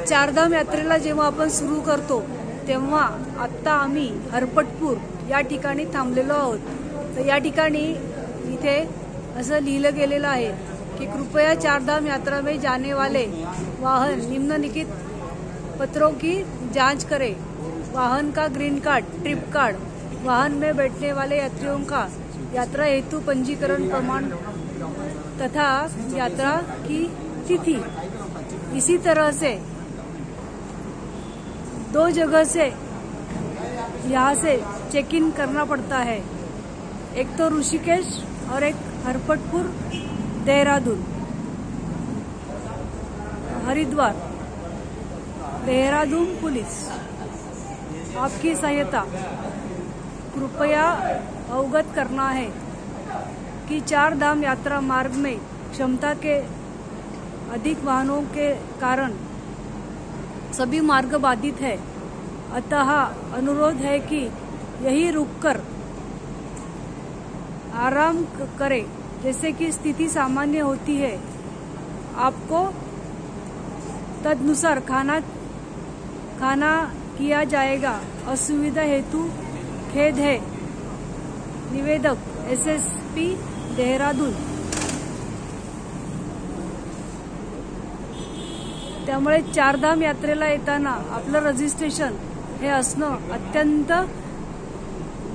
चारधाम यात्रेला जेव्हा आपण सुरू करतो तेव्हा आत्ता आम्ही हरपटपूर या ठिकाणी थांबलेलो आहोत। तर या ठिकाणी इथे असं लिहिलं गेलेलं आहे कि कृपया चारधाम यात्रा में जाने वाले वाहन निम्नलिखित पत्रों की जांच करें। वाहन का ग्रीन कार्ड, ट्रिप कार्ड, वाहन में बैठने वाले यात्रियों का यात्रा हेतु पंजीकरण प्रमाण तथा यात्रा की तिथि। इसी तरह से 2 जगह से यहाँ से चेक इन करना पड़ता है, एक तो ऋषिकेश और एक हरपटपुर देहरादून। हरिद्वार देहरादून पुलिस आपकी सहायता कृपया अवगत करना है कि चार धाम यात्रा मार्ग में क्षमता के अधिक वाहनों के कारण सभी मार्ग बाधित है। अतः अनुरोध है कि यही रुककर आराम करें। जैसे कि स्थिति सामान्य होती है आपको तदनुसार खाना किया जाएगा। असुविधा हेतु खेद है। निवेदक SSP देहरादून। त्यामुळे चारधाम यात्रेला येताना आपलं रजिस्ट्रेशन हे असणं अत्यंत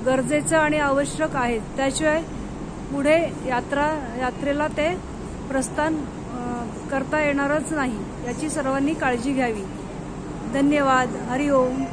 गरजेचं आणि आवश्यक आहे। त्याशिवाय पुढे यात्रेला ते प्रस्थान करता येणारच नाही, याची सर्वांनी काळजी घ्यावी। धन्यवाद। हरि ओम।